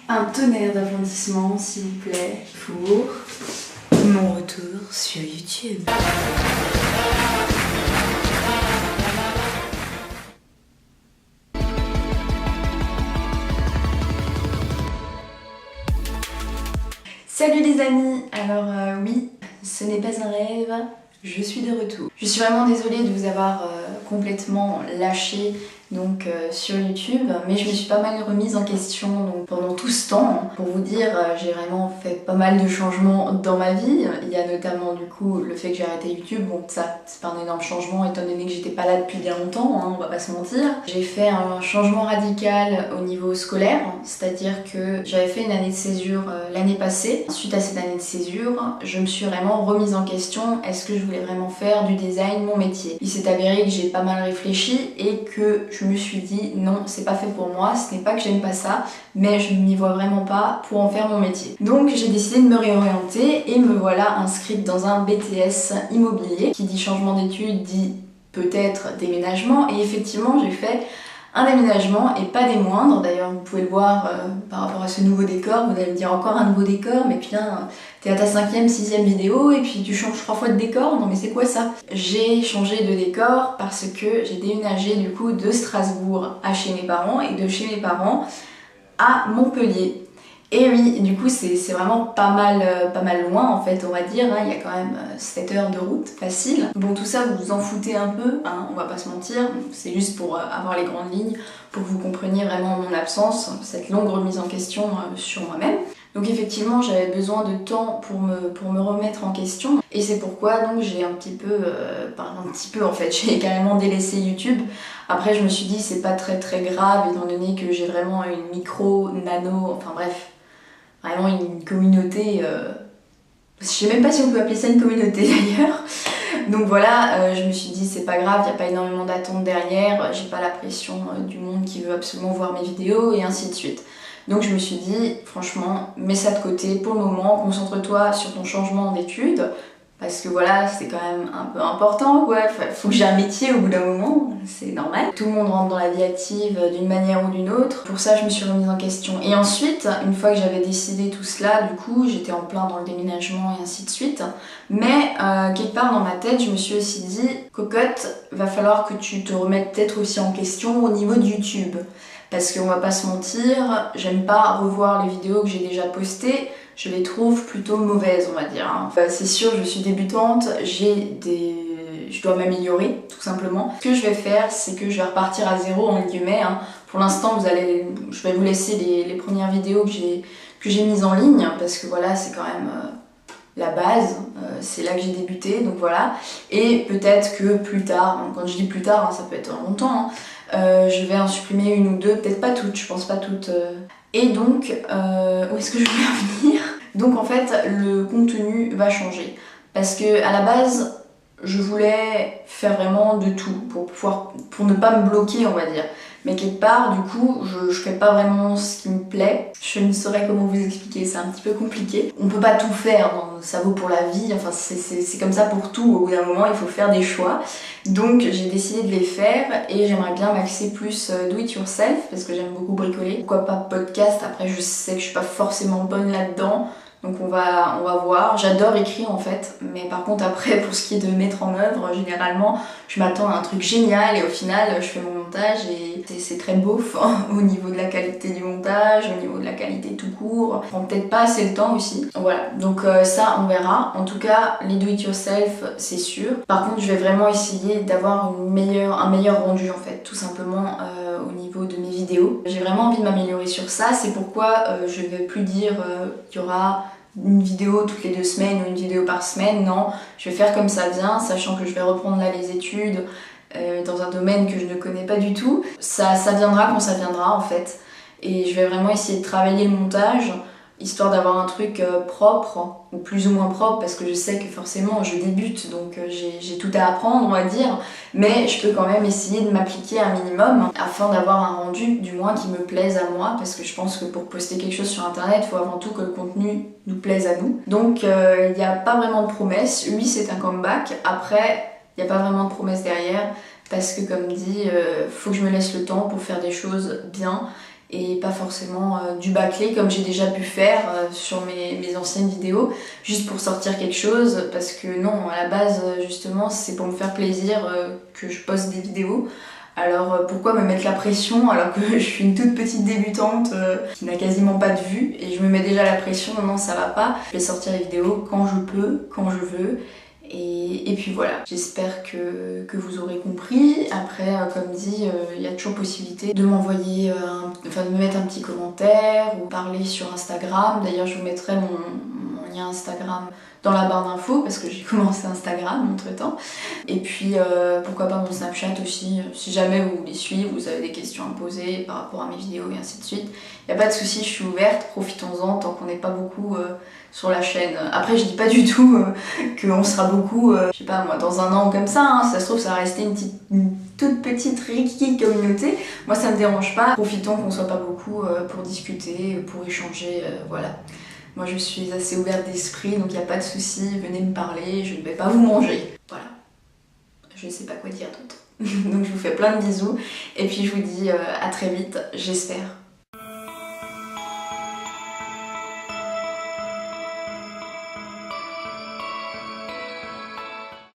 Un tonnerre d'applaudissements, s'il vous plaît, pour mon retour sur YouTube. Salut les amis. Alors oui, ce n'est pas un rêve, je suis de retour. Je suis vraiment désolée de vous avoir complètement lâché donc sur YouTube, mais je me suis pas mal remise en question donc, pendant tout ce temps. Pour vous dire, j'ai vraiment fait pas mal de changements dans ma vie. Il y a notamment du coup le fait que j'ai arrêté YouTube. Bon, ça c'est pas un énorme changement étant donné que j'étais pas là depuis bien longtemps, hein, on va pas se mentir. J'ai fait un changement radical au niveau scolaire, c'est-à-dire que j'avais fait une année de césure l'année passée. Suite à cette année de césure, je me suis vraiment remise en question. Est-ce que je voulais vraiment faire du design mon métier? Il s'est avéré que j'ai pas mal réfléchi et que je me suis dit non, c'est pas fait pour moi, ce n'est pas que j'aime pas ça, mais je ne m'y vois vraiment pas pour en faire mon métier. Donc j'ai décidé de me réorienter et me voilà inscrite dans un BTS immobilier. Qui dit changement d'études dit peut-être déménagement, et effectivement j'ai fait un déménagement et pas des moindres. D'ailleurs vous pouvez le voir par rapport à ce nouveau décor, vous allez me dire encore un nouveau décor, mais putain t'es à ta 5e, 6e vidéo et puis tu changes 3 fois de décor, non mais c'est quoi ça? J'ai changé de décor parce que j'ai déménagé du coup de Strasbourg à chez mes parents et de chez mes parents à Montpellier. Et oui, du coup c'est vraiment pas mal loin en fait, on va dire, hein. Il y a quand même 7 heures de route facile. Bon, tout ça vous vous en foutez un peu, hein, on va pas se mentir, c'est juste pour avoir les grandes lignes, pour que vous compreniez vraiment mon absence, cette longue remise en question sur moi-même. Donc effectivement j'avais besoin de temps pour me remettre en question, et c'est pourquoi donc j'ai un petit peu en fait, j'ai carrément délaissé YouTube. Après je me suis dit c'est pas très grave étant donné que j'ai vraiment une nano, enfin bref, vraiment une communauté, je sais même pas si on peut appeler ça une communauté d'ailleurs. Donc voilà, je me suis dit c'est pas grave, il n'y a pas énormément d'attentes derrière, j'ai pas la pression du monde qui veut absolument voir mes vidéos et ainsi de suite. Donc je me suis dit franchement mets ça de côté pour le moment, concentre-toi sur ton changement d'études. Parce que voilà, c'est quand même un peu important, quoi. Faut que j'ai un métier au bout d'un moment, c'est normal. Tout le monde rentre dans la vie active d'une manière ou d'une autre. Pour ça, je me suis remise en question. Et ensuite, une fois que j'avais décidé tout cela, du coup, j'étais en plein dans le déménagement et ainsi de suite. Mais quelque part dans ma tête, je me suis aussi dit, cocotte, va falloir que tu te remettes peut-être aussi en question au niveau de YouTube. Parce qu'on va pas se mentir, j'aime pas revoir les vidéos que j'ai déjà postées. Je les trouve plutôt mauvaises, on va dire. C'est sûr, je suis débutante, je dois m'améliorer, tout simplement. Ce que je vais faire, c'est que je vais repartir à zéro, en guillemets. Pour l'instant, je vais vous laisser les premières vidéos que j'ai mises en ligne, parce que voilà, c'est quand même la base, c'est là que j'ai débuté, donc voilà. Et peut-être que plus tard, quand je dis plus tard, ça peut être longtemps, je vais en supprimer une ou deux, peut-être pas toutes, je pense pas toutes. Et donc, où est-ce que je voulais en venir? Donc en fait, le contenu va changer. Parce que à la base, je voulais faire vraiment de tout pour ne pas me bloquer, on va dire. Mais quelque part, du coup, je fais pas vraiment ce qui me plaît. Je ne saurais comment vous expliquer, c'est un petit peu compliqué. On peut pas tout faire, ça vaut pour la vie, enfin c'est comme ça pour tout. Au bout d'un moment, il faut faire des choix. Donc j'ai décidé de les faire et j'aimerais bien m'axer plus do it yourself parce que j'aime beaucoup bricoler. Pourquoi pas podcast? Après je sais que je suis pas forcément bonne là-dedans. Donc on va voir. J'adore écrire en fait, mais par contre après pour ce qui est de mettre en œuvre, généralement je m'attends à un truc génial et au final je fais mon montage et c'est très beauf au niveau de la qualité du montage, au niveau de la qualité tout court. Je prends peut-être pas assez le temps aussi. Voilà, donc ça on verra. En tout cas les do it yourself c'est sûr. Par contre je vais vraiment essayer d'avoir un meilleur rendu en fait, tout simplement au niveau de mes vidéos. J'ai vraiment envie de m'améliorer sur ça, c'est pourquoi je ne vais plus dire qu'il y aura une vidéo toutes les 2 semaines ou une vidéo par semaine. Non, je vais faire comme ça vient, sachant que je vais reprendre là les études dans un domaine que je ne connais pas du tout. Ça viendra quand ça viendra en fait. Et je vais vraiment essayer de travailler le montage, histoire d'avoir un truc propre, ou plus ou moins propre, parce que je sais que forcément je débute, donc j'ai tout à apprendre, on va dire, mais je peux quand même essayer de m'appliquer un minimum, afin d'avoir un rendu, du moins, qui me plaise à moi, parce que je pense que pour poster quelque chose sur internet, il faut avant tout que le contenu nous plaise à nous. Donc il n'y a pas vraiment de promesse. Oui, c'est un comeback, après, il n'y a pas vraiment de promesse derrière, parce que comme dit, faut que je me laisse le temps pour faire des choses bien. et pas forcément du bâclé comme j'ai déjà pu faire sur mes anciennes vidéos, juste pour sortir quelque chose, parce que non, à la base justement c'est pour me faire plaisir que je poste des vidéos. Alors pourquoi me mettre la pression alors que je suis une toute petite débutante qui n'a quasiment pas de vues et je me mets déjà la pression, non ça va pas. Je vais sortir les vidéos quand je peux, quand je veux. Et puis voilà, j'espère que vous aurez compris. Après, comme dit, il y a toujours possibilité de m'envoyer, de me mettre un petit commentaire ou parler sur Instagram. D'ailleurs, je vous mettrai mon lien Instagram dans la barre d'infos parce que j'ai commencé Instagram entre temps. Et puis, pourquoi pas mon Snapchat aussi, si jamais vous voulez suivre, vous avez des questions à me poser par rapport à mes vidéos et ainsi de suite. Il n'y a pas de souci, je suis ouverte, profitons-en tant qu'on n'est pas beaucoup sur la chaîne. Après, je dis pas du tout qu'on sera beaucoup, je sais pas moi, dans un an comme ça, hein, si ça se trouve ça va rester une toute petite rikiki communauté. Moi ça me dérange pas, profitons qu'on soit pas beaucoup pour discuter, pour échanger, voilà. Moi je suis assez ouverte d'esprit, donc il n'y a pas de souci, venez me parler, je ne vais pas vous manger. Voilà, je ne sais pas quoi dire d'autre. Donc je vous fais plein de bisous, et puis je vous dis à très vite, j'espère.